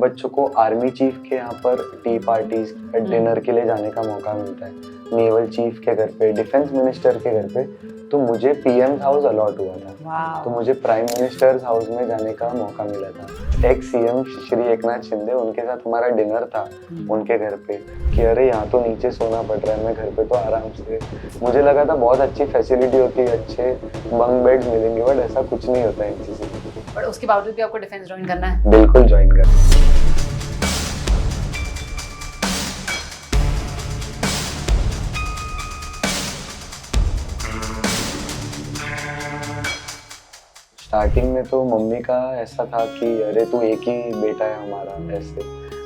बच्चों को army chief के यहाँ पर टी पार्टीज डिनर के लिए जाने का मौका मिलता है, नेवल चीफ के घर पे, डिफेंस मिनिस्टर के घर पे, तो मुझे पीएम हाउस अलॉट हुआ था। तो मुझे प्राइम मिनिस्टर्स हाउस में जाने का मौका मिला था। एक्स सीएम श्री एकनाथ शिंदे, उनके साथ हमारा डिनर था उनके घर पे कि अरे यहाँ तो नीचे सोना पड़ रहा है, मैं घर पे तो आराम से। मुझे लगा था बहुत अच्छी फैसिलिटी होती है, अच्छे बंक बेड्स मिलेंगे, बट ऐसा कुछ नहीं होता है एनसीसी। बट उसके बावजूद भी आपको डिफेंस ज्वाइन करना है? बिल्कुल ज्वाइन करना। स्टार्टिंग में तो मम्मी का ऐसा था कि अरे तू एक ही बेटा है हमारा, ऐसे।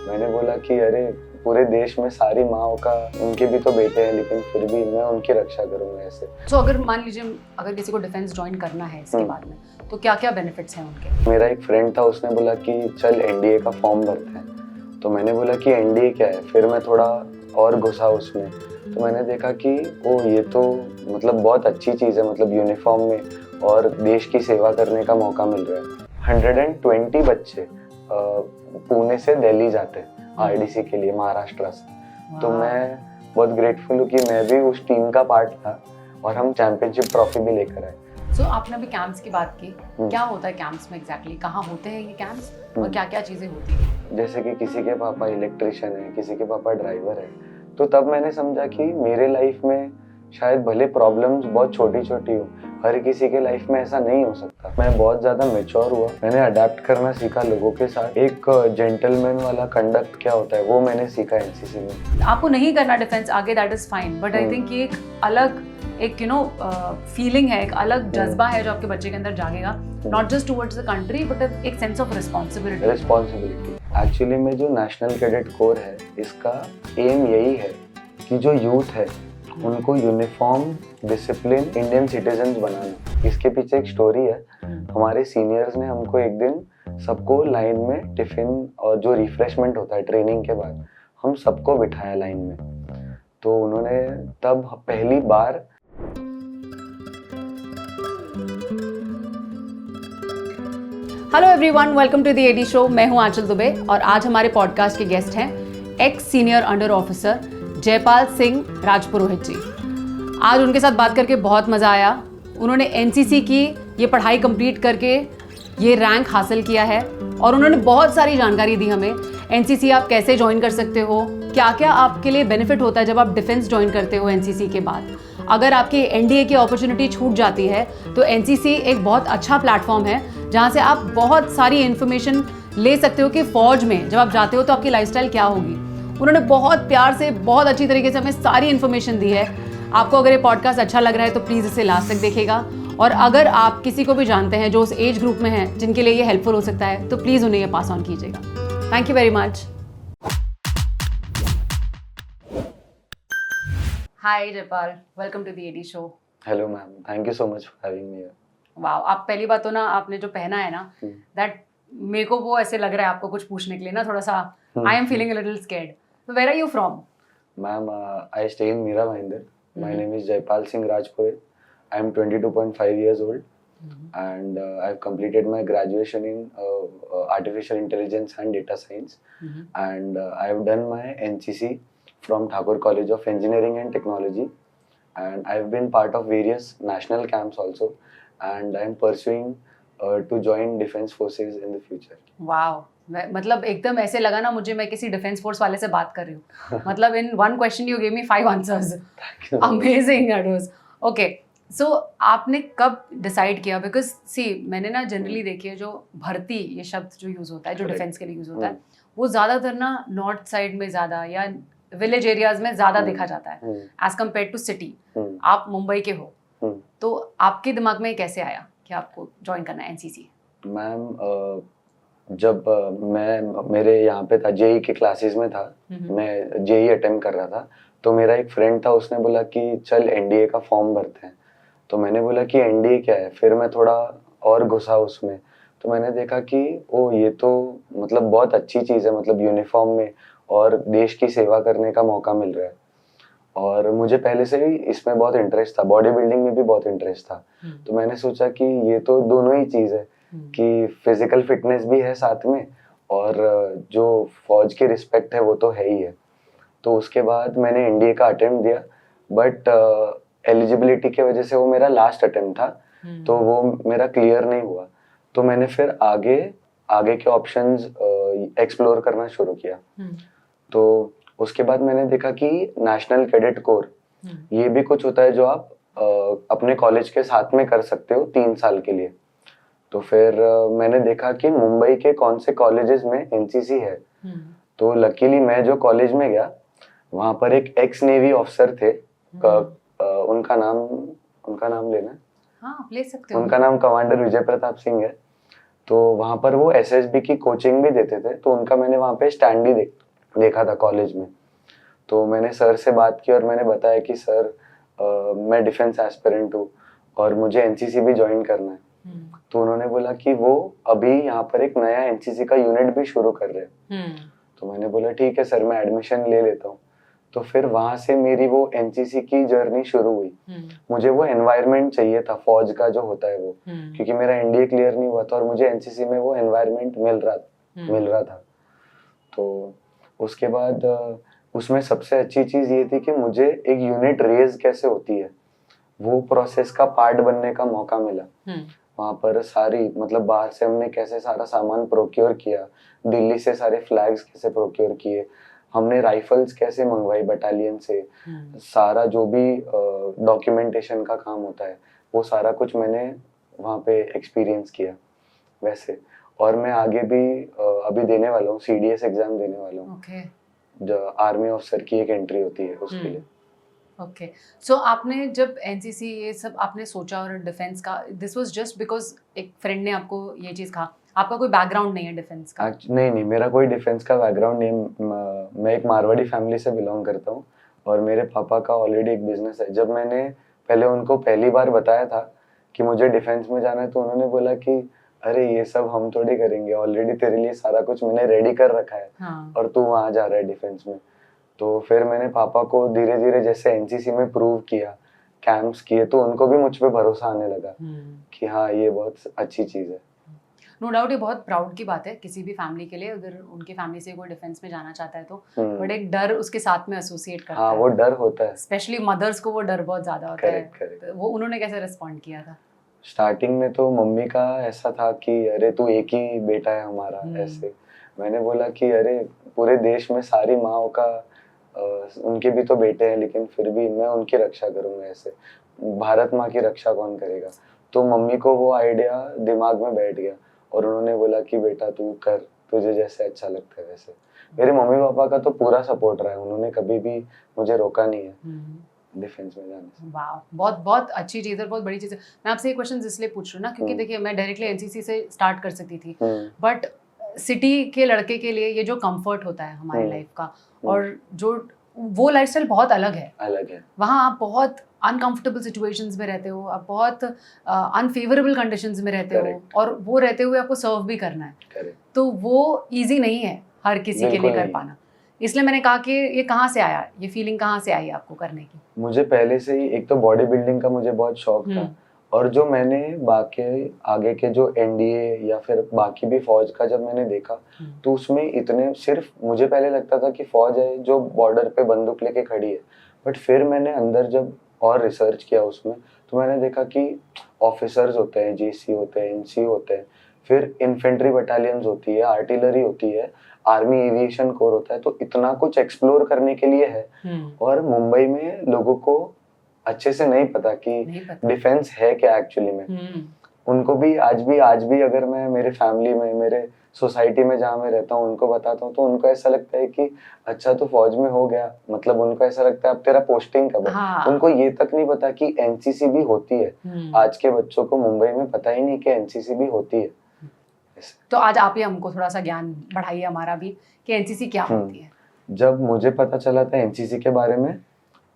मैंने बोला कि अरे पूरे देश में सारी माँओं का, उनके भी तो बेटे हैं, लेकिन फिर भी मैं उनकी रक्षा करूंगा, ऐसे। तो अगर मान लीजिए अगर किसी को डिफेंस ज्वाइन करना है इसके बाद में, तो क्या क्या बेनिफिट्स हैं उनके? मेरा एक फ्रेंड था, उसने बोला कि चल एनडीए का फॉर्म भरते हैं। तो मैंने बोला कि एनडीए क्या है, फिर मैं थोड़ा और घुसा उसमें, तो मैंने देखा कि ओ ये तो मतलब बहुत अच्छी चीज़ है, मतलब यूनिफॉर्म में और देश की सेवा करने का मौका मिल रहा है। 120 बच्चे पुणे से दिल्ली जाते हैं आरडीसी के लिए, महाराष्ट्र से। तो मैं बहुत ग्रेटफुल हूँ कि मैं भी उस टीम का पार्ट था और हम चैंपियनशिप ट्रॉफी भी लेकर आए। So, आपने अभी कैंप्स की बात की, क्या होता है कैंप्स में एग्जैक्टली? कहाँ होते हैं ये कैंप्स और क्या क्या चीज़ें होती हैं? जैसे कि किसी के पापा इलेक्ट्रिशियन है, किसी के पापा ड्राइवर है, तो तब मैंने समझा कि मेरे लाइफ में शायद भले प्रॉब्लम्स बहुत छोटी छोटी हो, हर किसी के लाइफ में ऐसा नहीं हो सकता। मैं बहुत ज़्यादा मैच्योर हुआ, मैंने अडेप्ट करना सीखा लोगों के साथ। एक जेंटलमैन वाला कंडक्ट क्या होता है वो मैंने सीखा एनसीसी में। आपको नहीं करना डिफेंस आगे, that is fine, but I think ये एक अलग एक फीलिंग है, एक अलग जज्बा है जो आपके बच्चे के अंदर जागेगा, not just towards the country but एक सेंस ऑफ रिस्पॉन्सिबिलिटी। एक्चुअली में जो नेशनल कैडेट कोर है, इसका एम यही है कि जो यूथ है उनको यूनिफॉर्म, डिसिप्लिन, इंडियन सिटीजन्स बनाना। इसके पीछे एक स्टोरी है। हमारे सीनियर्स ने हमको एक दिन सबको लाइन में टिफिन और जो रिफ्रेशमेंट होता है ट्रेनिंग के बाद, हम सबको बिठाया लाइन में। तो उन्होंने तब पहली बार hello everyone, welcome to the AD show. मैं हूं आंचल दुबे और आज हमारे पॉडकास्ट के गेस्ट हैं ex senior under officer Jaipal Singh Rajpurohit ji. आज उनके साथ बात करके बहुत मज़ा आया। उन्होंने एनसीसी की ये पढ़ाई कंप्लीट करके ये रैंक हासिल किया है और उन्होंने बहुत सारी जानकारी दी हमें। एनसीसी आप कैसे ज्वाइन कर सकते हो, क्या क्या आपके लिए बेनिफिट होता है जब आप डिफेंस ज्वाइन करते हो एनसीसी के बाद। अगर आपकी एनडीए की अपॉर्चुनिटी छूट जाती है तो एनसीसी एक बहुत अच्छा प्लेटफॉर्म है जहाँ से आप बहुत सारी इन्फॉर्मेशन ले सकते हो कि फ़ौज में जब आप जाते हो तो आपकी लाइफस्टाइल क्या होगी। उन्होंने बहुत प्यार से, बहुत अच्छी तरीके से हमें सारी इन्फॉर्मेशन दी है। आपको अगर ये पॉडकास्ट अच्छा लग रहा है तो प्लीज़ इसे लास्ट तक देखिएगा, और अगर आप किसी को भी जानते हैं जो उस एज ग्रुप में है जिनके लिए ये हेल्पफुल हो सकता है तो प्लीज़ उन्हें ये पास ऑन कीजिएगा। Thank you very much. Hi Jaipal, welcome to the AD show. Hello ma'am, thank you so much for having me. Wow, आप पहली बात तो ना आपने जो पहना है ना, दैट मेरे को वो ऐसे लग रहा है आपको कुछ पूछने के लिए ना, थोड़ा सा I am feeling a little scared. So where are you from? Ma'am, I stay in Mira Bhayandar. My name is Jaypal Singh Rajpurohit. I am 22.5 years old, and I've completed my graduation in artificial intelligence and data science, and I've done my NCC from Thakur College of Engineering and Technology, and I've been part of various national camps also, and I am pursuing to join defense forces in the future. Wow. मतलब एकदम ऐसे लगा ना मुझे मैं किसी defence force वाले से बात कर रही हूँ। मतलब in one question you give me 5 answers. Amazing that was. Okay, so आपने कब डिसाइड किया? बिकॉज सी मैंने ना जनरली देखी है जो भर्ती ये शब्द जो यूज़ होता है, जो डिफेंस के लिए यूज़ होता है, वो ज़्यादातर ना नॉर्थ साइड में ज़्यादा या विलेज एरियाज में ज़्यादा देखा जाता है एज कम्पेयर टू सिटी। आप मुंबई के हो, तो आपके दिमाग में कैसे आया कि आपको ज्वाइन करना है एनसीसी? मैम, जब मैं मेरे यहाँ पे था, जेई के क्लासेस में था, मैं जेई अटेम्प्ट कर रहा था, तो मेरा एक फ्रेंड था, उसने बोला कि चल एनडीए का फॉर्म भरते हैं। तो मैंने बोला कि एनडीए क्या है, फिर मैं थोड़ा और घुसा उसमें, तो मैंने देखा कि ओ ये तो मतलब बहुत अच्छी चीज़ है, मतलब यूनिफॉर्म में और देश की सेवा करने का मौका मिल रहा है। और मुझे पहले से ही इसमें बहुत इंटरेस्ट था, बॉडी बिल्डिंग में भी बहुत इंटरेस्ट था। तो मैंने सोचा कि ये तो दोनों ही चीज़ है कि फिजिकल फिटनेस भी है साथ में और जो फौज की रिस्पेक्ट है वो तो है ही है। तो उसके बाद मैंने एनडीए का अटेम्प्ट दिया, बट एलिजिबिलिटी की वजह से वो मेरा लास्ट अटेम्प्ट था, तो वो मेरा क्लियर नहीं हुआ। तो मैंने फिर आगे के ऑप्शंस एक्सप्लोर करना शुरू किया। तो उसके बाद मैंने देखा कि नेशनल कैडेट कोर ये भी कुछ होता है जो आप अपने कॉलेज के साथ में कर सकते हो 3 साल के लिए। तो फिर मैंने देखा कि मुंबई के कौन से कॉलेजेस में एनसीसी है। तो लकीली मैं जो कॉलेज में गया वहां पर एक एक्स नेवी ऑफिसर थे, उनका नाम लेना। हाँ, ले सकते हो। उनका नाम कमांडर विजय प्रताप सिंह है। तो वहां पर वो एसएसबी की कोचिंग भी देते थे, तो उनका मैंने वहां पे स्टैंड ही देखा था कॉलेज में। तो मैंने सर से बात की और मैंने बताया कि सर मैं डिफेंस एस्पिरेंट हूँ और मुझे एनसीसी भी ज्वाइन करना है। तो उन्होंने बोला कि वो अभी यहाँ पर एक नया एनसीसी का यूनिट भी शुरू कर रहे हैं। तो मैंने बोला ठीक है सर, मैं एडमिशन ले लेता हूँ। तो फिर वहां से मेरी वो एनसीसी की जर्नी शुरू हुई। मुझे वो एनवायरनमेंट चाहिए था फौज का जो होता है वो, क्योंकि मेरा एनडीए क्लियर नहीं हुआ था और मुझे एनसीसी में वो एनवायरनमेंट मिल रहा था। तो उसके बाद उसमें सबसे अच्छी चीज ये थी कि मुझे एक यूनिट रेज कैसे होती है वो प्रोसेस का पार्ट बनने का मौका मिला। वहां पर सारी मतलब बाहर से हमने कैसे सारा सामान प्रोक्योर किया, दिल्ली से सारे फ्लैग्स कैसे प्रोक्योर किए, हमने राइफल्स कैसे मंगवाई बटालियन से, सारा जो भी डॉक्यूमेंटेशन का काम होता है वो सारा कुछ मैंने वहाँ पे एक्सपीरियंस किया वैसे। और मैं आगे भी अभी देने वाला हूँ, सीडीएस एग्जाम देने वाला हूँ। जो आर्मी ऑफिसर की एक एंट्री होती है उसके लिए। ओके, सो आपने जब एनसीसी ये सब आपने सोचा और डिफेंस का, दिस वाज जस्ट बिकॉज एक फ्रेंड ने आपको ये चीज़ कहा? आपका कोई बैकग्राउंड नहीं है डिफेंस का? नहीं, मेरा कोई डिफेंस का बैकग्राउंड नहीं। मैं एक मारवाड़ी फैमिली से बिलोंग करता हूँ और मेरे पापा का ऑलरेडी एक बिजनेस है। जब मैंने पहले उनको पहली बार बताया था कि मुझे डिफेंस में जाना है, तो उन्होंने बोला कि अरे ये सब हम थोड़ी करेंगे, ऑलरेडी तेरे लिए सारा कुछ मैंने रेडी कर रखा है। हाँ। और तू वहां जा रहा है डिफेंस में। तो फिर मैंने पापा को धीरे धीरे जैसे एनसीसी में प्रूव किया, कैंप्स किए, तो उनको भी मुझ पे भरोसा आने लगा कि हाँ ये बहुत अच्छी चीज है। नो डाउट, ये बहुत प्राउड की बात है किसी भी फैमिली के लिए, अगर उनकी फैमिली से कोई डिफेंस में जाना चाहता है तो। बट एक डर उसके साथ में एसोसिएट करता है। वो डर होता है, स्पेशली मदर्स को वो डर बहुत ज्यादा होता है। तो वो उन्होंने कैसे रिस्पॉन्ड किया था? स्टार्टिंग में तो मम्मी का ऐसा था कि अरे तू एक ही बेटा है हमारा, ऐसे। मैंने बोला कि अरे पूरे देश में सारी माँओं का उनके भी तो बेटे हैं, लेकिन फिर भी मैं उनकी रक्षा करूंगा, ऐसे भारत माँ की रक्षा कौन करेगा। तो मम्मी को वो आइडिया दिमाग में बैठ गया और उन्होंने बोला कि बेटा तू कर, तुझे जैसे अच्छा लगता है वैसे। मेरे मम्मी पापा का तो पूरा सपोर्ट रहा है, उन्होंने कभी भी मुझे रोका नहीं है डिफेंस में जाने से। वाह, बहुत बहुत अच्छी चीज़ है, बहुत बड़ी चीज़ है। मैं आपसे ये क्वेश्चन इसलिए पूछ रही हूँ ना, क्योंकि देखिए मैं डायरेक्टली एनसीसी से स्टार्ट कर सकती थी, बट सिटी के लड़के के लिए ये जो कंफर्ट होता है हमारी लाइफ का, और जो वो लाइफस्टाइल बहुत अलग है। वहाँ आप बहुत अनकंफर्टेबल सिचुएशंस में रहते हो, आप बहुत अनफेवरेबल कंडीशंस में रहते हो, और वो रहते हुए आपको सर्व भी करना है। तो वो इजी नहीं है हर किसी के लिए कर पाना। इसलिए मैंने कहा कि ये कहाँ से आया, ये फीलिंग कहाँ से आई आपको करने की? मुझे पहले से ही एक तो बॉडी बिल्डिंग का मुझे बहुत शौक था, और जो मैंने बाकी आगे के जो एनडीए या फिर बाकी भी फौज का जब मैंने देखा, तो उसमें इतने सिर्फ मुझे पहले लगता था कि फौज है जो बॉर्डर पे बंदूक लेके खड़ी है, बट फिर मैंने अंदर जब और रिसर्च किया उसमें, तो मैंने देखा कि ऑफिसर्स होते हैं, जीसी होते हैं, एनसी होते हैं, फिर इन्फेंट्री बटालियंस होती है, आर्टिलरी होती है, आर्मी एविएशन कोर होता है। तो इतना कुछ एक्सप्लोर करने के लिए है, और मुंबई में लोगों को अच्छे से नहीं पता कि डिफेंस है क्या एक्चुअली में। उनको भी आज भी अगर मैं मेरे फैमिली में, मेरे सोसाइटी में जहाँ मैं रहता हूँ, उनको बताता हूँ, तो उनको ऐसा लगता है कि अच्छा तो फौज में हो गया, मतलब उनको ऐसा लगता है अब तेरा पोस्टिंग कब है। हाँ। उनको ये तक नहीं पता कि एनसीसी भी होती है। आज के बच्चों को मुंबई में पता ही नहीं कि एनसीसी भी होती है। तो आज आप ही हमको थोड़ा सा ज्ञान बढ़ाइए हमारा भी कि एनसीसी क्या होती है। जब मुझे पता चला था एनसीसी के बारे में,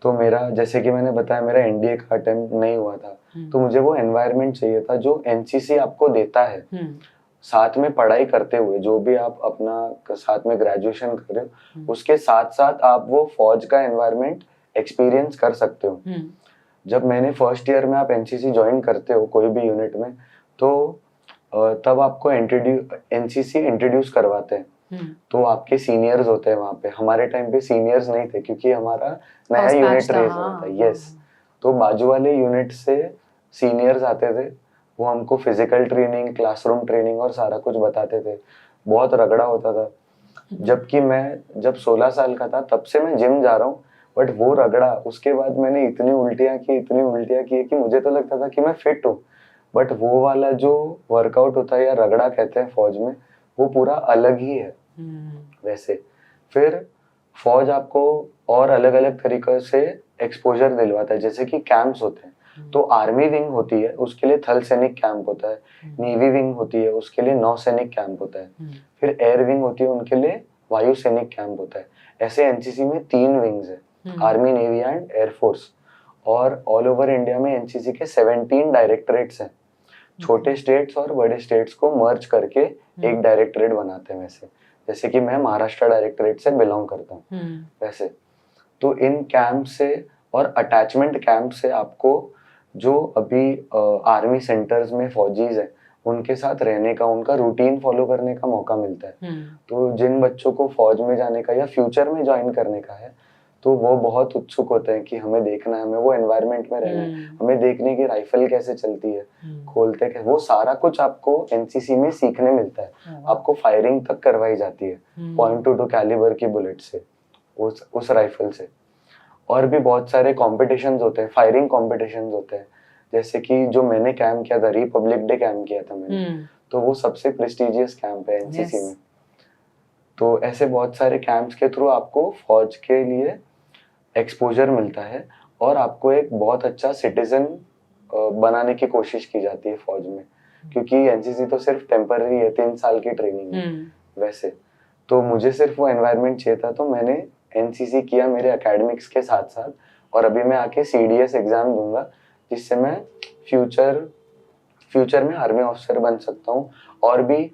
तो मेरा, जैसे कि मैंने बताया, मेरा एनडीए का अटेम्प्ट नहीं हुआ था, तो मुझे वो एनवायरनमेंट चाहिए था जो एनसीसी आपको देता है। साथ में पढ़ाई करते हुए, जो भी आप अपना साथ में ग्रेजुएशन कर रहे हो, उसके साथ साथ आप वो फौज का एनवायरनमेंट एक्सपीरियंस कर सकते हो। जब मैंने फर्स्ट ईयर में आप एनसीसी ज्वाइन करते हो कोई भी यूनिट में, तो तब आपको एनसीसी इंट्रोड्यूस करवाते हैं तो आपके सीनियर्स होते हैं वहाँ पे। हमारे टाइम पे सीनियर्स नहीं थे क्योंकि हमारा नया First batch यूनिट था, रेज हुआ था। यस, तो बाजू वाले यूनिट से सीनियर्स आते थे, वो हमको फिजिकल ट्रेनिंग, क्लासरूम ट्रेनिंग और सारा कुछ बताते थे। बहुत रगड़ा होता था। जबकि मैं जब 16 साल का था तब से मैं जिम जा रहा हूँ, बट वो रगड़ा, उसके बाद मैंने इतनी उल्टियाँ की कि मुझे तो लगता था कि मैं फिट हूँ, बट वो वाला जो वर्कआउट होता है या रगड़ा कहते हैं फौज में, वो पूरा अलग ही है। वैसे फिर फौज आपको और अलग अलग तरीकों से एक्सपोजर दिलवाता है, जैसे कि कैंप्स होते हैं। तो आर्मी विंग होती है, उसके लिए थल सैनिक कैंप होता है। नेवी विंग होती है, उसके लिए नौ सैनिक कैंप होता है। फिर एयर विंग होती है, उनके लिए वायु सैनिक कैंप होता है। ऐसे एनसीसी में 3 विंग्स है, आर्मी, नेवी एंड एयरफोर्स। और ऑल ओवर इंडिया में एनसीसी के 17 डायरेक्टरेट्स हैं। छोटे स्टेट्स और बड़े स्टेट्स को मर्ज करके एक डायरेक्टरेट बनाते हैं। वैसे जैसे कि मैं महाराष्ट्र डायरेक्टरेट से बिलोंग करता हूँ। वैसे तो इन कैंप से और अटैचमेंट कैंप से आपको जो अभी आर्मी सेंटर्स में फौजीज हैं उनके साथ रहने का, उनका रूटीन फॉलो करने का मौका मिलता है। तो जिन बच्चों को फौज में जाने का या फ्यूचर में ज्वाइन करने का है, तो वो बहुत उत्सुक होते हैं कि हमें देखना है, हमें वो एनवायरनमेंट में रहना है, हमें देखने की राइफल कैसे चलती है, खोलते कैसे, वो सारा कुछ आपको एनसीसी में सीखने मिलता है। आपको फायरिंग तक करवाई जाती है .22 कैलिबर की बुलेट से, उस राइफल से। और भी बहुत सारे कॉम्पिटिशन्स होते हैं, फायरिंग कॉम्पिटिशन्स होते हैं। जैसे कि जो मैंने कैंप किया था, रिपब्लिक डे कैंप किया था मैंने, तो वो सबसे प्रेस्टिजियस कैंप है एनसीसी में। तो ऐसे बहुत सारे कैंप्स के थ्रू आपको फौज के लिए एक्सपोजर मिलता है और आपको एक बहुत अच्छा सिटीजन बनाने की कोशिश की जाती है फौज में, क्योंकि एनसीसी तो सिर्फ टेम्पररी है, 3 साल की ट्रेनिंग है। वैसे तो मुझे सिर्फ वो एनवायरनमेंट चाहिए था, तो मैंने एनसीसी किया मेरे एकेडमिक्स के साथ साथ, और अभी मैं आके सीडीएस एग्जाम दूंगा, जिससे मैं फ्यूचर में आर्मी ऑफिसर बन सकता हूँ। और भी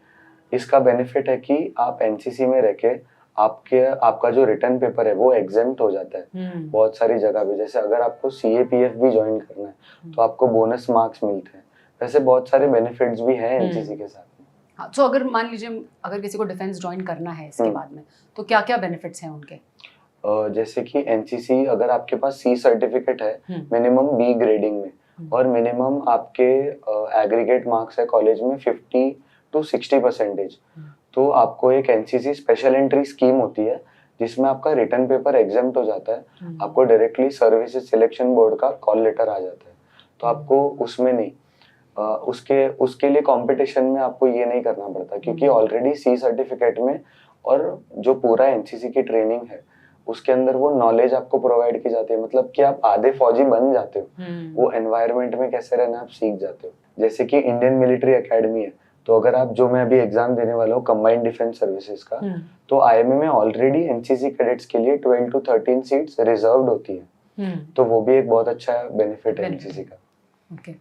इसका बेनिफिट है कि आप एनसीसी में रह के आपका जो रिटर्न पेपर है वो एग्जेम्प्ट हो जाता है बहुत सारी जगह पे। जैसे अगर आपको सीएपीएफ भी ज्वाइन करना है तो आपको बोनस मार्क्स मिलते हैं। वैसे बहुत सारे बेनिफिट्स भी हैं एनसीसी के साथ में। हाँ, तो अगर मान लीजिए अगर किसी को डिफेंस ज्वाइन करना है इसके बाद में, तो क्या क्या बेनिफिट्स हैं उनके? जैसे कि एनसीसी, अगर आपके पास सी सर्टिफिकेट है मिनिमम बी ग्रेडिंग में, और मिनिमम आपके एग्रीगेट मार्क्स है कॉलेज में 50 to 60%, तो आपको एक एनसीसी स्पेशल एंट्री स्कीम होती है जिसमें आपका रिटर्न पेपर एग्जाम्प्ट हो जाता है। आपको डायरेक्टली सर्विसेज सिलेक्शन बोर्ड का कॉल लेटर आ जाता है, तो आपको उसमें नहीं उसके लिए कंपटीशन में आपको ये नहीं करना पड़ता, क्योंकि ऑलरेडी सी सर्टिफिकेट में और जो पूरा एनसीसी की ट्रेनिंग है उसके अंदर वो नॉलेज आपको प्रोवाइड की जाती है। मतलब कि आप आधे फौजी बन जाते हो, वो एनवायरनमेंट में कैसे रहना आप सीख जाते हो। जैसे कि इंडियन मिलिट्री एकेडमी है, तो अगर आप, जो मैं अभी एग्जाम देने वाला हूँ कंबाइंड डिफेंस सर्विसेज का, तो आईएमए में ऑलरेडी एनसीसी कैडेट्स के लिए 12 to 13 सीट्स रिजर्व्ड होती है। तो वो भी एक बहुत अच्छा बेनिफिट है एनसीसी का। ओके।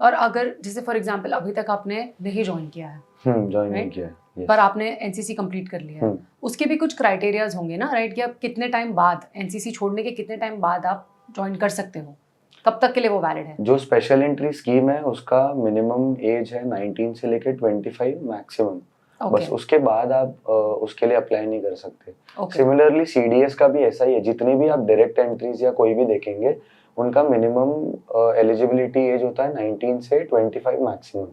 और अगर जैसे फॉर एग्जांपल अभी तक आपने नहीं ज्वाइन किया है, ज्वाइन नहीं किया है, पर आपने एनसीसी कंप्लीट कर लिया है, उसके भी कुछ क्राइटेरियाज होंगे ना, राइट? कि आप कितने टाइम बाद, एनसीसी छोड़ने के कितने टाइम बाद आप ज्वाइन कर सकते हो, कब तक के लिए वो वैलिड है? जो स्पेशल एंट्री स्कीम है उसका मिनिमम एज है 19 से लेकर 25 मैक्सिमम। बस उसके बाद आप उसके लिए अप्लाई नहीं कर सकते। सिमिलरली सीडीएस का भी ऐसा ही है, जितने भी आप डायरेक्ट एंट्रीज या कोई भी देखेंगे उनका मिनिमम एलिजिबिलिटी एज होता है 19 से 25 मैक्सिमम,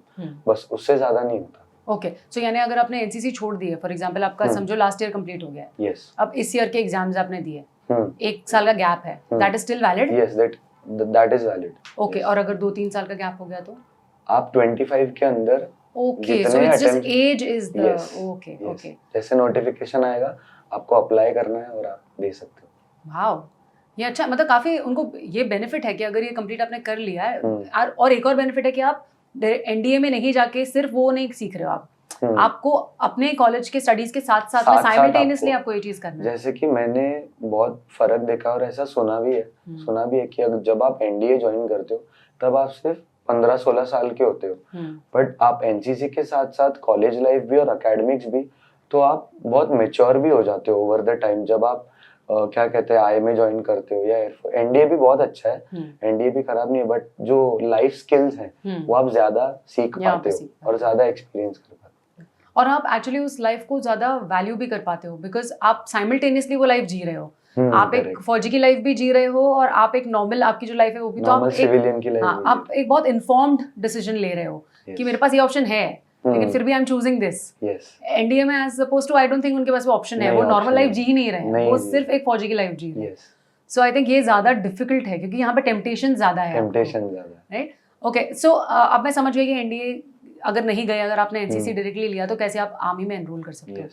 बस उससे ज्यादा नहीं होता। ओके, सो यानी अगर आपने एनसीसी छोड़ दी है, फॉर एग्जांपल आपका समझो लास्ट ईयर कंप्लीट हो गया है, यस, अब इस ईयर के एग्जाम्स आपने दिए, 1 साल का गैप है, that is still valid? Yes, that is valid. Okay, और अगर 2-3 साल का गैप हो गया तो आप 25 के अंदर, okay, so it's just as is the, okay okay, जैसे नोटिफिकेशन आएगा आपको अप्लाई करना है और आप दे सकते हो। वाओ, ये अच्छा, मतलब काफी उनको ये बेनिफिट है कि अगर ये कंप्लीट आपने कर लिया है, और एक और बेनिफिट है कि आप एनडीए में नहीं जाके सिर्फ वो नहीं सीख रहे हो, आपको अपने कॉलेज के स्टडीज के साथ साथ में साइमल्टेनियसली आपको ये चीज करना है। जैसे कि मैंने बहुत फर्क देखा और ऐसा सुना भी है कि अगर जब आप एनडीए ज्वाइन करते हो तब आप सिर्फ 15-16 साल के होते हो, बट आप एनसीसी के साथ साथ कॉलेज लाइफ भी और एकेडमिक्स भी, तो आप बहुत मेच्योर भी हो जाते हो ओवर द टाइम। जब आप क्या कहते हैं आईएमए ज्वाइन करते हो या एयरफोर्स, एनडीए भी बहुत अच्छा है, एनडीए भी खराब नहीं है, बट जो लाइफ स्किल्स हैं वो आप ज्यादा सीख पाते हो और ज्यादा एक्सपीरियंस कर पाते हो। और आप एक्चुअली उस लाइफ को ज़्यादा वैल्यू भी कर पाते हो बिकॉज आप साइमल्टेनियसली वो लाइफ जी रहे हो। आप एक फौजी की लाइफ भी जी रहे हो और आप एक नॉर्मल आपकी जो लाइफ है वो भी, तो आप सिविलियन की लाइफ, हाँ, आप एक बहुत इन्फॉर्म्ड डिसीजन ले रहे हो कि मेरे पास ये ऑप्शन है लेकिन फिर भी I am choosing this. NDA में as opposed to I don't think उनके पास वो ऑप्शन है, वो नॉर्मल लाइफ जी ही नहीं रहे हैं, वो सिर्फ एक फौजी की लाइफ जी रहे हैं। सो आई थिंक ये ज्यादा डिफिकल्ट है क्योंकि यहाँ पे टेम्पटेशन ज्यादा है, राइट? ओके, सो अब मैं समझ गई कि एनडीए अगर नहीं गए, अगर आपने एनसीसी डायरेक्टली लिया तो कैसे आप आर्मी में एनरोल कर सकते हो।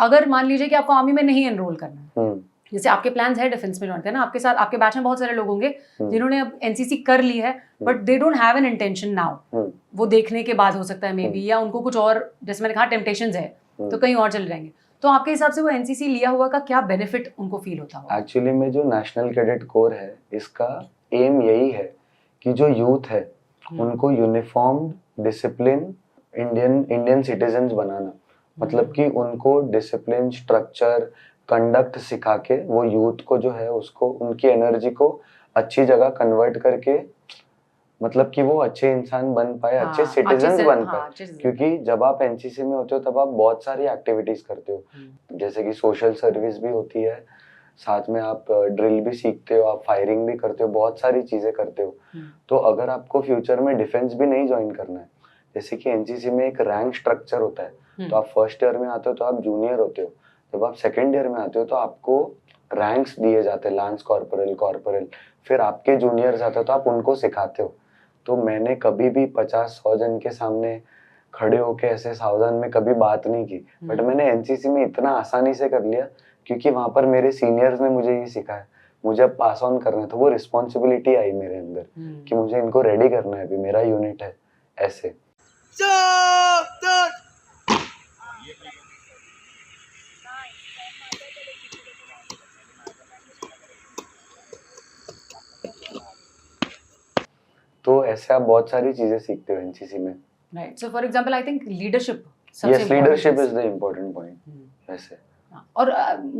अगर मान लीजिए कि आपको आर्मी में नहीं एनरोल करना है, जैसे आपके प्लान्स है डिफेंस में ज्वाइन करना, आपके साथ आपके बैच में बहुत सारे लोग होंगे जिन्होंने अब एनसीसी कर ली है but they don't have an intention now, वो देखने के बाद हो सकता है मे बी, या उनको कुछ और, जैसे मैंने कहा टेम्पटेशंस है तो कहीं और चले जाएंगे, तो आपके हिसाब से वो एनसीसी लिया हुआ का क्या बेनिफिट उनको फील होता होगा? एक्चुअली में जो नेशनल कैडेट कोर है इसका एम यही है कि जो यूथ है उनको यूनिफॉर्म डिसिप्लिन इंडियन सिटीजन्स बनाना, मतलब कि उनको डिसिप्लिन, स्ट्रक्चर, कंडक्ट सिखा के वो यूथ को जो है उसको उनकी एनर्जी को अच्छी जगह कन्वर्ट करके, मतलब कि वो अच्छे इंसान बन पाए, अच्छे सिटीजन्स बन पाए। क्योंकि जब आप एनसीसी में होते हो तब आप बहुत सारी एक्टिविटीज करते हो, जैसे कि सोशल सर्विस भी होती है, साथ में आप ड्रिल भी सीखते हो, आप फायरिंग भी करते हो, बहुत सारी चीजें करते हो। तो अगर आपको फ्यूचर में डिफेंस भी नहीं ज्वाइन करना है, जैसे कि एनसीसी में एक रैंक स्ट्रक्चर होता है, तो आप फर्स्ट ईयर में आते हो तो आप जूनियर होते हो, जब आप सेकेंड ईयर में आते हो तो आपको रैंक्स दिए जाते हैं, लांस कॉर्पोरल, फिर आपके जूनियर्स आते हो तो आप उनको सिखाते हो। तो मैंने कभी भी 50-100 जन के सामने खड़े होके ऐसे सावधान में कभी बात नहीं की, बट मैंने एनसीसी में इतना आसानी से कर लिया क्योंकि वहां पर मेरे सीनियर्स ने मुझे ये सिखाया। मुझे अब पास ऑन करना है तो वो रिस्पॉन्सिबिलिटी आई मेरे अंदर कि मुझे इनको रेडी करना है, अभी मेरा यूनिट है ऐसे। तो ऐसे आप बहुत सारी चीजें सीखते हो एनसीसी में, right? So for example I think leadership, yes, leadership is the important point वैसे। और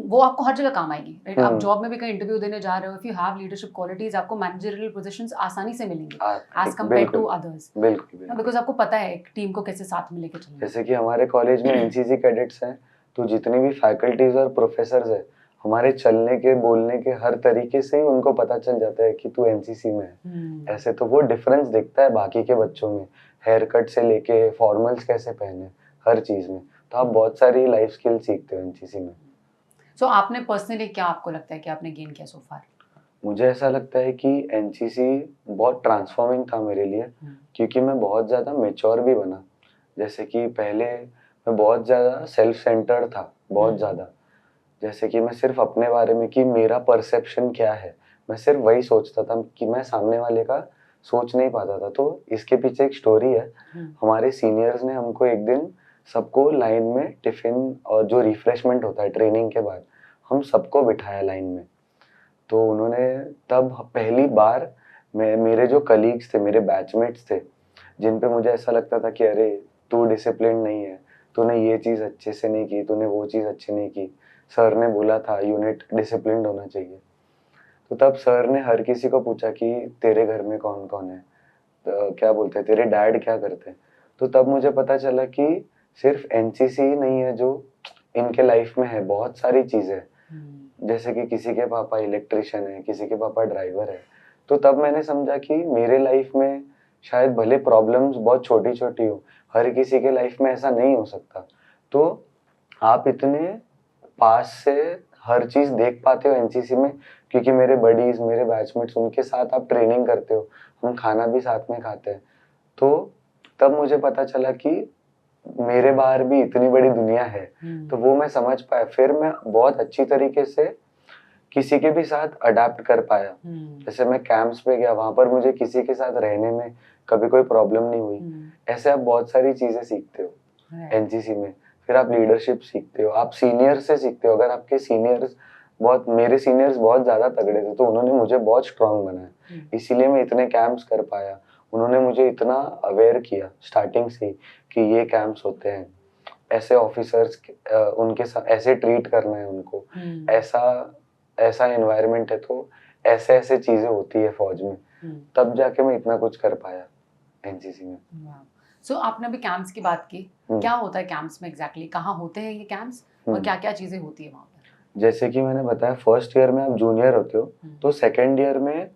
वो आपको हर जगह काम आएगी, राइट? आप जॉब में भी कहीं इंटरव्यू देने जा रहे हो, if you have leadership qualities, आपको मैनेजरियल पोजीशंस आसानी से मिलेंगी एज कंपेयर्ड टू अदर्स, बिल्कुल, बिकॉज़ आपको पता है एक टीम को कैसे साथ में लेके चलना है। जैसे कि हमारे कॉलेज में एनसीसी कैडेट्स हैं, तो जितनी भी फैकल्टीज और प्रोफेसर्स है, हमारे चलने के बोलने के हर तरीके से ही उनको पता चल जाता है कि तू एनसीसी में है ऐसे। तो वो डिफरेंस दिखता है बाकी के बच्चों में, हेयर कट से लेके फॉर्मल्स कैसे पहने, हर चीज में। तो आप बहुत सारी लाइफ स्किल सीखते हो एनसीसी में। सो आपने पर्सनली क्या आपको लगता है कि आपने गेन किया सो फार? मुझे ऐसा लगता है कि एनसीसी बहुत ट्रांसफॉर्मिंग था मेरे लिए, क्योंकि मैं बहुत ज़्यादा मेच्योर भी बना। जैसे कि पहले मैं बहुत ज़्यादा सेल्फ सेंटर्ड था, बहुत ज़्यादा, जैसे कि मैं सिर्फ अपने बारे में कि मेरा परसेप्शन क्या है, मैं सिर्फ वही सोचता था कि मैं सामने वाले का सोच नहीं पाता था। तो इसके पीछे एक स्टोरी है। हमारे सीनियर्स ने हमको एक दिन सबको लाइन में टिफिन और जो रिफ्रेशमेंट होता है ट्रेनिंग के बाद, हम सबको बिठाया लाइन में। तो उन्होंने तब पहली बार मेरे जो कलीग्स थे, मेरे बैचमेट्स थे, जिन पे मुझे ऐसा लगता था कि अरे तू डिसिप्लिन नहीं है, तूने ये चीज़ अच्छे से नहीं की, तूने वो चीज़ अच्छे नहीं की, सर ने बोला था यूनिट डिसिप्लिन होना चाहिए। तो तब सर ने हर किसी को पूछा कि तेरे घर में कौन कौन है, तो क्या बोलते हैं, तेरे डैड क्या करते हैं। तो तब मुझे पता चला कि सिर्फ एनसीसी ही नहीं है जो इनके लाइफ में है, बहुत सारी चीज़ें, जैसे कि किसी के पापा इलेक्ट्रिशियन है, किसी के पापा ड्राइवर है। तो तब मैंने समझा कि मेरे लाइफ में शायद भले प्रॉब्लम्स बहुत छोटी छोटी हो, हर किसी के लाइफ में ऐसा नहीं हो सकता। तो आप इतने पास से हर चीज़ देख पाते हो एनसीसी में, क्योंकि मेरे बडीज, मेरे बैचमेट्स, उनके साथ आप ट्रेनिंग करते हो, हम खाना भी साथ में खाते हैं। तो तब मुझे पता चला कि मेरे बाहर भी इतनी बड़ी दुनिया है। तो वो मैं समझ पाया, फिर मैं बहुत अच्छी तरीके से किसी के भी साथ अडेप्ट कर पाया। जैसे मैं कैंप्स पे गया, वहां पर मुझे किसी के साथ रहने में कभी कोई प्रॉब्लम नहीं हुई। ऐसे आप बहुत सारी चीजें सीखते हो एनसीसी में। फिर आप लीडरशिप सीखते हो, आप सीनियर से सीखते हो। अगर आपके सीनियर्स मेरे सीनियर्स बहुत ज्यादा तगड़े थे, तो उन्होंने मुझे बहुत स्ट्रांग बनाया, इसीलिए मैं इतने कैंप्स कर पाया। उन्होंने मुझे इतना अवेयर किया स्टार्टिंग से कि ये कैंप्स होते हैं, ऐसे ऑफिसर्स उनके साथ ऐसे ट्रीट करना है उनको, ऐसा एनवायरनमेंट है, तो ऐसे ऐसे चीजें होती है फौज में। तब जाके मैं इतना कुछ कर पाया एनसीसी में। सो आपने अभी कैंप्स की बात की, क्या होता है कैंप्स में एग्जैक्टली, कहाँ होते हैं ये कैंप्स और क्या क्या चीजें होती है वहाँ पर? जैसे कि मैंने बताया, फर्स्ट ईयर में आप जूनियर होते हो, तो सेकेंड ईयर में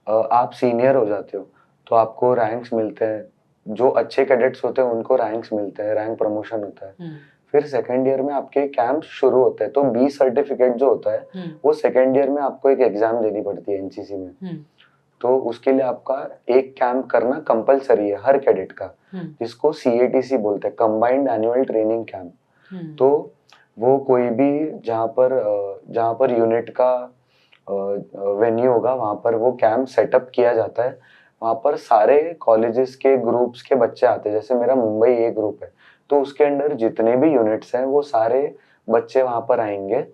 आप सीनियर हो जाते हो, तो आपको रैंक्स मिलते हैं। जो अच्छे कैडेट्स होते हैं उनको रैंक्स मिलते हैं, रैंक प्रमोशन होता है। फिर सेकेंड ईयर में आपके कैंप शुरू होते हैं, तो बी सर्टिफिकेट जो होता है वो सेकेंड ईयर में आपको एक एग्जाम देनी पड़ती है एनसीसी में। तो उसके लिए आपका एक कैंप करना कंपलसरी है हर कैडेट का, जिसको सीएटीसी बोलते हैं, कंबाइंड एनुअल ट्रेनिंग कैंप। तो वो कोई भी जहाँ पर यूनिट का वेन्यू होगा वहाँ पर वो कैंप सेटअप किया जाता है। वहाँ पर सारे कॉलेजेस के ग्रुप्स के बच्चे आते हैं। जैसे मेरा मुंबई ए ग्रुप है, तो उसके अंदर जितने भी यूनिट्स हैं वो सारे बच्चे वहाँ पर आएंगे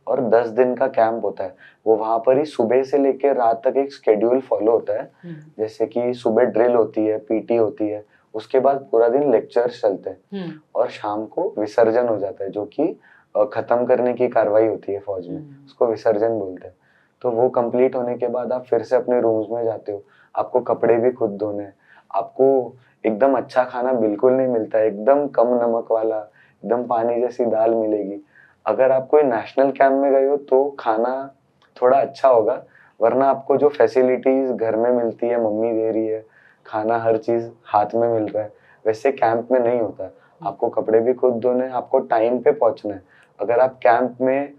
और 10 दिन का कैंप होता है। वो वहाँ पर ही सुबह से लेकर रात तक एक शेड्यूल फॉलो होता है। जैसे कि सुबह ड्रिल होती है, पीटी होती है, उसके बाद पूरा दिन लेक्चर्स चलते हैं और शाम को विसर्जन हो जाता है, जो कि खत्म करने की कार्रवाई होती है फौज में, उसको विसर्जन बोलते हैं। तो वो कंप्लीट होने के बाद आप फिर से अपने रूम्स में जाते हो। आपको कपड़े भी खुद धोने हैं। आपको एकदम अच्छा खाना बिल्कुल नहीं मिलता है, एकदम कम नमक वाला, एकदम पानी जैसी दाल मिलेगी। अगर आप कोई नेशनल कैंप में गए हो तो खाना थोड़ा अच्छा होगा, वरना आपको जो फैसिलिटीज घर में मिलती है, मम्मी दे रही है, खाना हर चीज हाथ में मिल रहा है, वैसे कैंप में नहीं होता। आपको कपड़े भी खुद धोने, आपको टाइम पे पहुंचना है। अगर आप कैंप में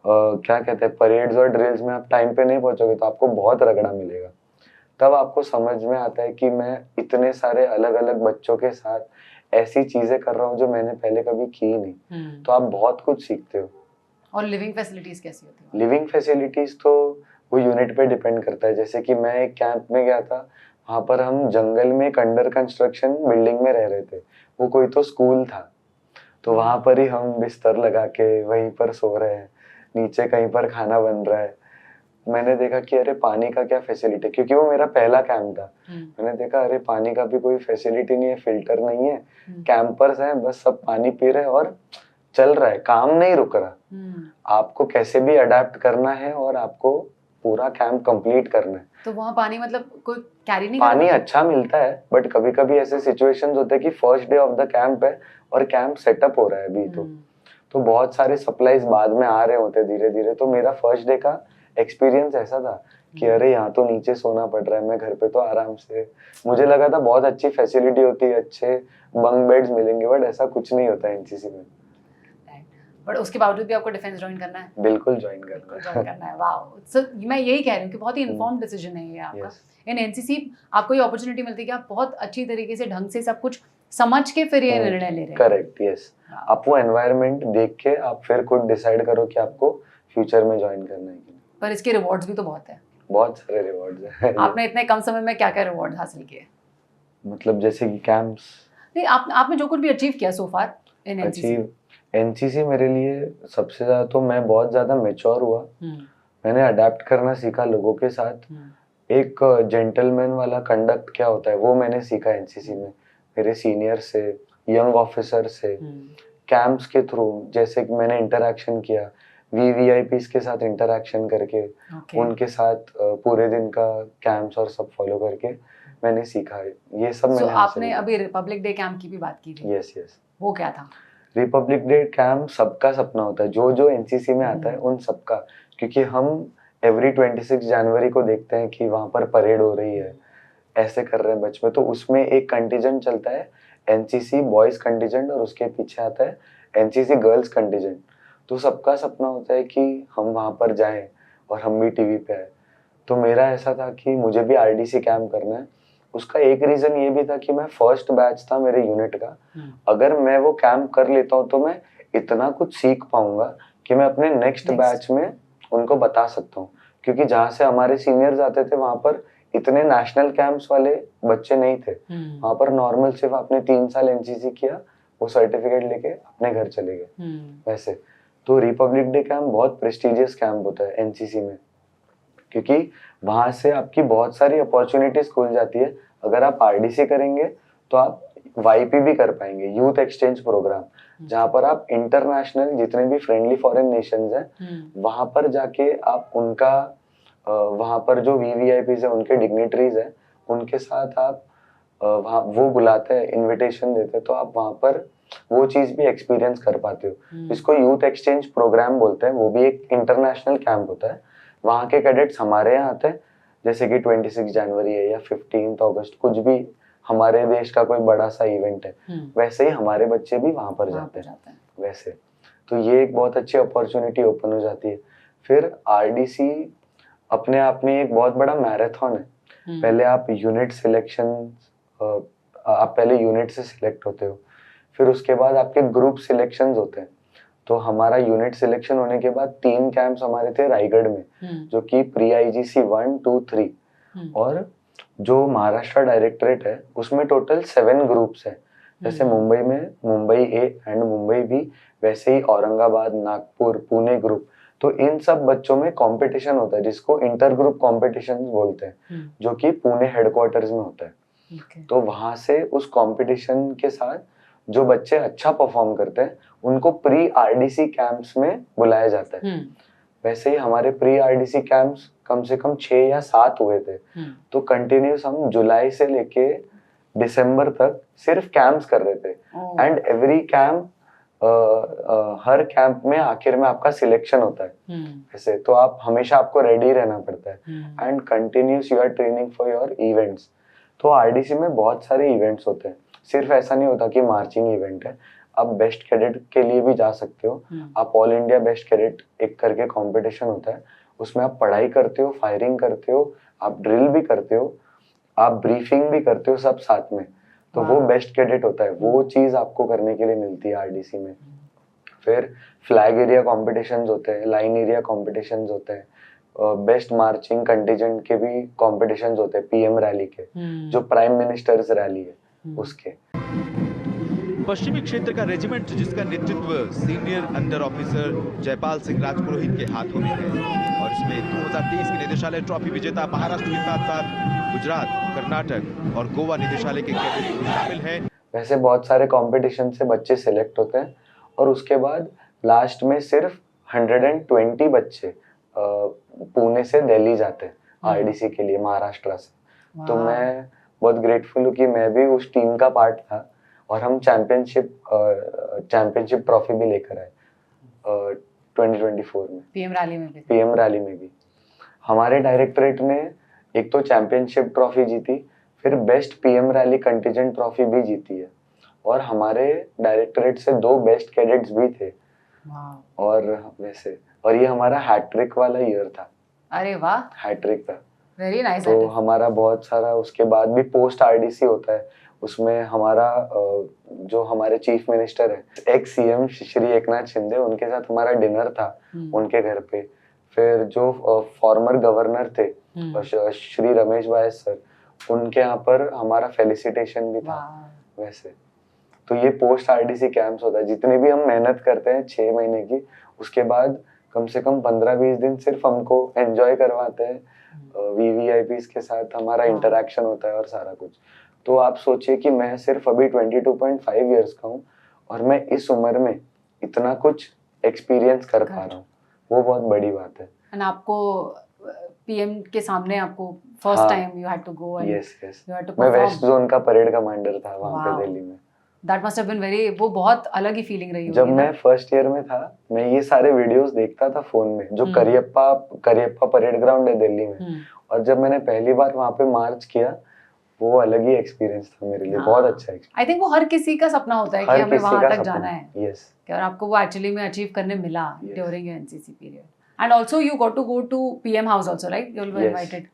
क्या कहते हैं, परेड्स और ड्रिल्स में आप टाइम पे नहीं पहुंचोगे तो आपको बहुत रगड़ा मिलेगा। तब आपको समझ में आता है कि मैं इतने सारे अलग अलग बच्चों के साथ ऐसी चीजें कर रहा हूँ जो मैंने पहले कभी की नहीं। तो आप बहुत कुछ सीखते हो। और लिविंग फैसिलिटीज कैसी होती है? लिविंग फैसिलिटीज तो वो यूनिट पे डिपेंड करता है। जैसे कि मैं एक कैंप में गया था, वहां पर हम जंगल में एक अंडर कंस्ट्रक्शन बिल्डिंग में रह रहे थे। वो कोई तो स्कूल था, तो वहां पर ही हम बिस्तर लगा के वहीं पर सो रहे हैं, नीचे कहीं पर खाना बन रहा है। मैंने देखा कि अरे पानी का क्या फैसिलिटी है, क्योंकि वो मेरा पहला कैंप था। मैंने देखा अरे पानी का भी कोई फैसिलिटी नहीं है, फिल्टर नहीं है, कैंपर्स हैं बस, सब पानी पी रहे हैं और चल रहा है, काम नहीं रुक रहा। आपको कैसे भी अडेप्ट करना है और आपको पूरा कैंप कंप्लीट करना है। तो वहाँ पानी मतलब कोई कैरी नहीं पानी अच्छा मिलता है, बट कभी कभी ऐसे सिचुएशंस होते हैं कि first day of the camp है और कैंप सेटअप हो रहा है अभी, तो बहुत सारे सप्लाईज बाद में आ रहे होते धीरे धीरे। तो मेरा फर्स्ट डे का एक्सपीरियंस ऐसा था कि अरे यहाँ तो नीचे सोना पड़ रहा है, मैं घर पे तो आराम से, मुझे लगा था बहुत अच्छी फैसिलिटी होती है, अच्छे बंक बेड्स मिलेंगे, बट ऐसा कुछ नहीं होता एनसीसी में। बट उसके बावजूद भी आपको डिफेंस ज्वाइन करना है? बिल्कुल ज्वाइन करना है। वाओ, सो मैं यही कह रही हूँ कि बहुत ही इन्फॉर्म्ड डिसीजन है ये आपका। इन एनसीसी आपको ये अपॉर्चुनिटी मिलती है कि आप बहुत अच्छी तरीके से, ढंग से सब कुछ समझ के फिर ये निर्णय ले रहे हैं। Correct, yes. आप वो एनवायरनमेंट देख के आप फिर खुद डिसाइड करो कि आपको फ्यूचर में ज्वाइन करना है कि नहीं। पर इसके रिवॉर्ड्स भी तो बहुत है। बहुत सारे रिवॉर्ड्स हैं। आपने इतने कम समय में क्या क्या रिवॉर्ड हासिल किए? मतलब जैसे कि कैंप्स नहीं, आपने जो कुछ भी अचीव किया सो फार इन एनसीसी। एनसीसी मेरे लिए सबसे ज्यादा तो मैं बहुत ज्यादा मैच्योर हुआ। मैंने अडेप्ट करना सीखा लोगों के साथ। एक जेंटलमैन वाला कंडक्ट क्या होता है वो मैंने सीखा एनसीसी में, मेरे सीनियर से, यंग ऑफिसर से, कैंप्स के थ्रू। जैसे कि मैंने इंटरैक्शन किया वीवीआईपीज के साथ, इंटरैक्शन करके उनके साथ पूरे दिन का कैंप्स और सब फॉलो करके मैंने सीखा है ये सब। मैंने आपने अभी रिपब्लिक डे कैंप की भी बात की थी। Yes yes. वो क्या था? रिपब्लिक डे कैंप सबका सपना होता है, जो जो एनसीसी में आता है उन सबका, क्योंकि हम एवरी 26 जनवरी को देखते हैं कि वहां पर परेड हो रही है, ऐसे कर रहे हैं बचपन। तो उसमें एक कंटीजेंट चलता है एनसीसी बॉयज कंटीजेंट और उसके पीछे आता है एनसीसी गर्ल्स कंटीजेंट। तो सबका सपना होता है कि हम वहां पर जाएं और हम भी टीवी पे आए। तो मेरा ऐसा था कि मुझे भी आरडीसी कैंप करना है। उसका एक रीजन ये भी था कि मैं फर्स्ट बैच था मेरे यूनिट का। अगर मैं वो कैंप कर लेता हूँ तो मैं इतना कुछ सीख पाऊंगा कि मैं अपने नेक्स्ट बैच में उनको बता सकता हूँ। क्योंकि जहाँ से हमारे सीनियर्स आते थे वहां पर इतने नेशनल कैंप्स वाले बच्चे नहीं थे। वहां पर नॉर्मल सिर्फ आपने 3 साल एनसीसी किया, वो सर्टिफिकेट लेके अपने घर चले गए वैसे। तो रिपब्लिक डे कैंप बहुत प्रेस्टिजियस कैंप होता है एनसीसी में, क्योंकि वहां से आपकी बहुत सारी अपॉर्चुनिटीज खुल जाती है। अगर आप आरडीसी करेंगे तो आप वाईपी भी कर पाएंगे, यूथ एक्सचेंज प्रोग्राम, जहाँ पर आप इंटरनेशनल जितने भी फ्रेंडली फॉरेन नेशंस हैं वहां पर जाके आप उनका वहां पर जो वीवीआईपीज है, उनके डिग्निटरीज हैं, उनके साथ आप वहाँ वो बुलाते हैं, इनविटेशन देते हैं, तो आप वहाँ पर वो चीज भी एक्सपीरियंस कर पाते हो। इसको यूथ एक्सचेंज प्रोग्राम बोलते हैं। वो भी एक इंटरनेशनल कैंप होता है। वहाँ के कैडेट्स हमारे यहाँ आते हैं, जैसे कि 26 जनवरी है या 15 अगस्त, कुछ भी हमारे देश का कोई बड़ा सा इवेंट है, वैसे ही हमारे बच्चे भी वहाँ पर जाते हैं वैसे। तो ये एक बहुत अच्छी अपॉर्चुनिटी ओपन हो जाती है। फिर आरडीसी अपने आप में एक बहुत बड़ा मैराथन है। पहले आप यूनिट सिलेक्शन, आप पहले यूनिट से सिलेक्ट होते हो, फिर उसके बाद आपके ग्रुप सिलेक्शंस होते हैं। तो हमारा यूनिट सिलेक्शन होने के बाद 3 कैंप्स हमारे थे रायगढ़ में, जो कि प्री आईजीसी 1, 2, 3, और जो महाराष्ट्र डायरेक्टरेट है उसमें टोटल 7 ग्रुप्स है। जैसे मुंबई में Mumbai A and Mumbai B, वैसे ही औरंगाबाद, नागपुर, पुणे ग्रुप। तो इन सब बच्चों में कंपटीशन होता है जिसको इंटर ग्रुप कॉम्पिटिशन बोलते हैं, जो कि पुणे हेडक्वार्टर्स में होता है। तो वहां से उस कंपटीशन के साथ जो बच्चे अच्छा परफॉर्म करते हैं उनको प्री आरडीसी कैंप्स में बुलाया जाता है। वैसे ही हमारे प्री आरडीसी कैंप्स कम से कम 6 या 7 हुए थे। तो कंटिन्यूस हम जुलाई से लेके दिसंबर तक सिर्फ कैंप्स कर रहे थे। And every camp, her camp में आखिर में आपका सिलेक्शन होता है। ऐसे तो आप हमेशा आपको रेडी रहना पड़ता है and continuous you are training for your events. तो आरडीसी में बहुत सारे इवेंट्स होते हैं। सिर्फ ऐसा नहीं होता कि मार्चिंग इवेंट है, आप बेस्ट कैडेट के लिए भी जा सकते हो। आप ऑल इंडिया बेस्ट कैडेट एक करके कंपटीशन होता है, उसमें आप पढ़ाई करते हो, फायरिंग करते हो, आप ड्रिल भी करते हो, आप ब्रीफिंग भी करते हो, सब साथ में। तो वो बेस्ट कैडेट होता है, वो चीज आपको करने के लिए मिलती है आरडीसी में। फिर फ्लैग एरिया कॉम्पिटिशन्स होते हैं, लाइन एरिया कॉम्पिटिशन्स होते हैं, बेस्ट मार्चिंग कंटीजेंट के भी कॉम्पिटिशन्स होते हैं, पीएम रैली के, जो प्राइम मिनिस्टर्स रैली है उसके। पश्चिमी क्षेत्र का रेजिमेंट जिसका नेतृत्व senior under officer Jaipal Singh Rajpurohit के हाथों में है, और इसमें 2023 की निदेशालय ट्रॉफी विजेता महाराष्ट्र के साथ साथ गुजरात, कर्नाटक और गोवा निदेशालय के कैडेट शामिल हैं। वैसे बहुत सारे कंपटीशन से बच्चे सिलेक्ट होते हैं और उसके बाद लास्ट में सिर्फ 120 बच्चे पुणे से दिल्ली जाते हैं आरडीसी के लिए, महाराष्ट्र से। तो मैं बहुत ग्रेटफुल हूँ कि मैं भी उस टीम का पार्ट था और हम चैंपियनशिप ट्रॉफी भी लेकर आए 2024 में। पीएम रैली में भी हमारे डायरेक्टरेट ने एक तो चैंपियनशिप ट्रॉफी जीती, फिर best PM rally contingent trophy भी जीती है, और हमारे डायरेक्टरेट से 2 बेस्ट कैडेट्स भी थे। और वैसे, और ये हमारा हैट्रिक वाला ईयर था। अरे वाह, हैट्रिक था, वेरी नाइस। तो हमारा बहुत सारा उसके बाद भी पोस्ट आरडीसी होता है, उसमें हमारा जो हमारे चीफ मिनिस्टर है, एक्स सीएम श्री एकनाथ शिंदे, उनके साथ हमारा डिनर था उनके घर पे। फिर जो फॉर्मर गवर्नर थे श्री रमेश बायस सर, उनके यहाँ पर हमारा फेलिसिटेशन भी था वैसे। तो ये पोस्ट आरडीसी कैंप्स होता है, जितनी भी हम मेहनत करते हैं 6 महीने की, उसके बाद कम से कम 15-20 दिन सिर्फ हमको एंजॉय करवाते हैं, वीवीआईपीज के साथ हमारा इंटरेक्शन होता है और सारा कुछ। तो आप सोचिए कि मैं सिर्फ अभी 22.5 इयर्स का हूँ और मैं इस उम्र में इतना कुछ एक्सपीरियंस कर पा रहा हूँ, वो बहुत बड़ी बात है। एंड आपको पीएम के सामने आपको first time you had to go and yes मैं वेस्ट जोन का परेड कमांडर था वहाँ पे दिल्ली में। That must have been very, वो बहुत अलग ही फीलिंग रही होगी। जब मैं फर्स्ट ईयर में था, मैं ये सारे वीडियोस देखता था फोन में, जो करियप्पा परेड ग्राउंड है दिल्ली में, और जब मैंने पहली बार वहाँ पे मार्च किया, वो अलग ही एक्सपीरियंस था मेरे लिए, बहुत अच्छा एक्सपीरियंस। आई थिंक वो हर किसी का सपना होता है कि हमें वहाँ तक जाना है। यस, और आपको वो एक्चुअली में अचीव करने मिला during your NCC period. And also you got to go to PM house also, right? You were invited.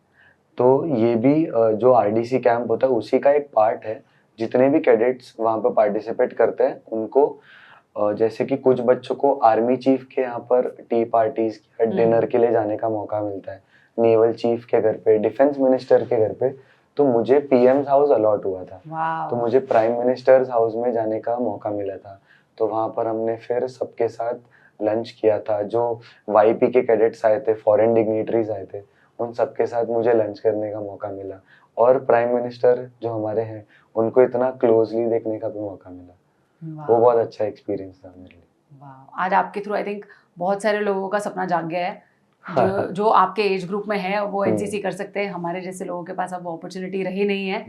तो ये भी जो आरडीसी कैंप होता है उसी का एक पार्ट है। जितने भी कैडेट्स वहाँ पे पार्टिसिपेट करते हैं उनको जैसे कि कुछ बच्चों को आर्मी चीफ के यहाँ पर टी पार्टीज या डिनर के लिए जाने का मौका मिलता है, नेवल चीफ के घर पे, डिफेंस मिनिस्टर के घर पे। तो मुझे पीएम हाउस अलॉट हुआ था, तो मुझे प्राइम मिनिस्टर्स हाउस में जाने का मौका मिला था। तो वहाँ पर हमने फिर सबके साथ लंच किया था। जो वाईपी के कैडेट्स आए थे, फॉरेन डिग्निटरीज आए थे, उन सबके साथ मुझे लंच करने का मौका मिला, और प्राइम मिनिस्टर जो हमारे हैं उनको इतना क्लोजली देखने का भी मौका मिला। वो बहुत अच्छा एक्सपीरियंस था मेरे लिए। आज आपके थ्रू आई थिंक बहुत सारे लोगों का सपना जाग गया है जो आपके एज ग्रुप में है वो एनसीसी कर सकते हैं, हमारे जैसे लोगों के पास अब वो अपॉर्चुनिटी रही नहीं है।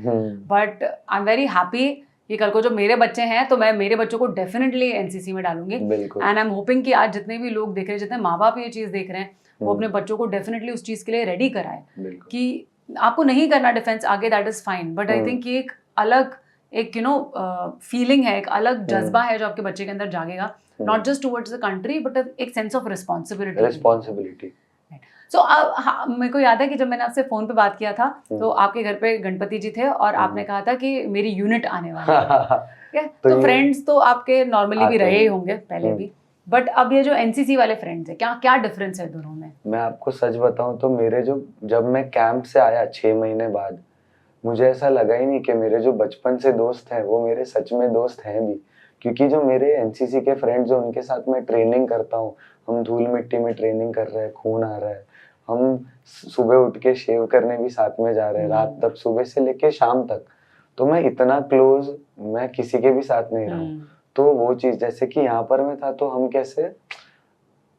But I am very happy कि कल को जो मेरे बच्चे हैं तो मैं मेरे बच्चों को डेफिनेटली एनसीसी में डालूंगी। एंड आई एम होपिंग कि आज जितने भी लोग देख रहे हैं, जितने माँ बाप ये चीज़ देख रहे हैं, वो अपने बच्चों को डेफिनेटली उस चीज़ के लिए रेडी कराए कि आपको नहीं करना डिफेंस आगे, that is fine, but I think ये एक अलग एक फीलिंग है, एक अलग जज्बा है जो आपके बच्चे के अंदर जागेगा, not just towards the country but एक सेंस ऑफ रिस्पॉन्सिबिलिटी। सो मेरे को याद है कि जब मैंने आपसे फोन पे बात किया था तो आपके घर पे गणपति जी थे और आपने कहा था कि मेरी यूनिट आने वाली है। तो फ्रेंड्स तो आपके नॉर्मली भी रहे ही होंगे पहले भी, बट अब ये जो एनसीसी वाले फ्रेंड्स है, क्या क्या डिफरेंस है दोनों में? मैं आपको सच बताऊं तो मेरे जब मैं कैंप से आया 6 महीने बाद, मुझे ऐसा लगा ही नहीं कि मेरे जो बचपन से दोस्त हैं वो मेरे सच में दोस्त हैं भी, क्योंकि जो मेरे एनसीसी के फ्रेंड्स जो उनके साथ मैं ट्रेनिंग करता हूँ, हम धूल मिट्टी में ट्रेनिंग कर रहे हैं, खून आ रहा है, हम सुबह उठ के शेव करने भी साथ में जा रहे हैं, रात तक सुबह से लेके शाम तक, तो मैं इतना क्लोज मैं किसी के भी साथ नहीं रहा हूँ। तो वो चीज जैसे कि यहाँ पर मैं था तो हम कैसे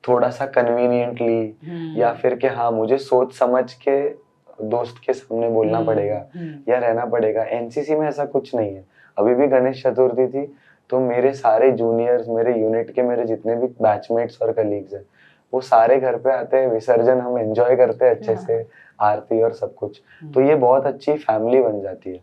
थोड़ा सा कन्वीनियंटली या फिर कि हाँ मुझे सोच समझ के दोस्त के सामने बोलना पड़ेगा या रहना पड़ेगा, एनसीसी में ऐसा कुछ नहीं है। अभी भी गणेश चतुर्थी थी तो मेरे सारे जूनियर्स, मेरे यूनिट के मेरे जितने भी बैचमेट्स और कलीग्स हैं, वो सारे घर पे आते हैं, विसर्जन हम एंजॉय करते हैं अच्छे से, आरती और सब कुछ। तो ये बहुत अच्छी फैमिली बन जाती है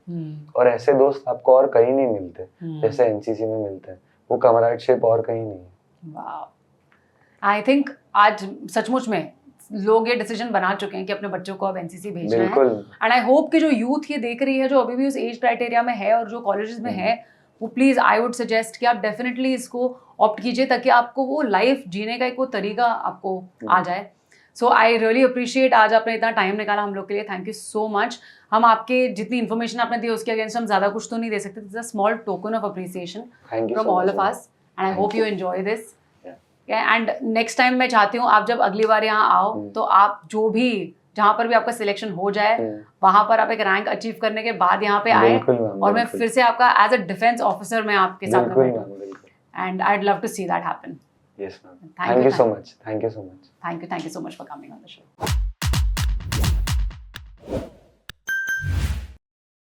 और ऐसे दोस्त आपको और कहीं नहीं मिलते जैसे एनसीसी में मिलते हैं, वो कमराडशिप और कहीं नहीं है। वाह, आई थिंक आज सचमुच में लोग ये डिसीजन बना चुके हैं कि अपने बच्चों को अब एनसीसी भेजना है। एंड आई होप कि जो यूथ ये देख रही है, जो अभी भी उस एज क्राइटेरिया में है और जो कॉलेजेस में है, वो प्लीज आई वुड सजेस्ट कि आप डेफिनेटली इसको ऑप्ट कीजिए ताकि आपको वो लाइफ जीने का एक वो तरीका आपको आ जाए। सो आई रियली अप्रिशिएट आज आपने इतना टाइम निकाला हम लोग के लिए, थैंक यू सो मच। हम आपके जितनी इन्फॉर्मेशन आपने दी उसके अगेंस्ट हम ज्यादा कुछ तो नहीं दे सकते, this is a small token of appreciation from all of us and I hope you enjoy this. And next time मैं चाहती हूँ आप जब अगली बार यहाँ आओ तो आप जो भी जहाँ पर भी आपका सिलेक्शन हो जाए वहां पर आप एक रैंक अचीव करने के बाद यहाँ पे आए और मैं फिर से आपका एज अ डिफेंस ऑफिसर मैं आपके साथ में बैठूं। And I would love to see that happen. Yes, ma'am. Thank you so much. Thank you so much. Thank you so much for coming on the show.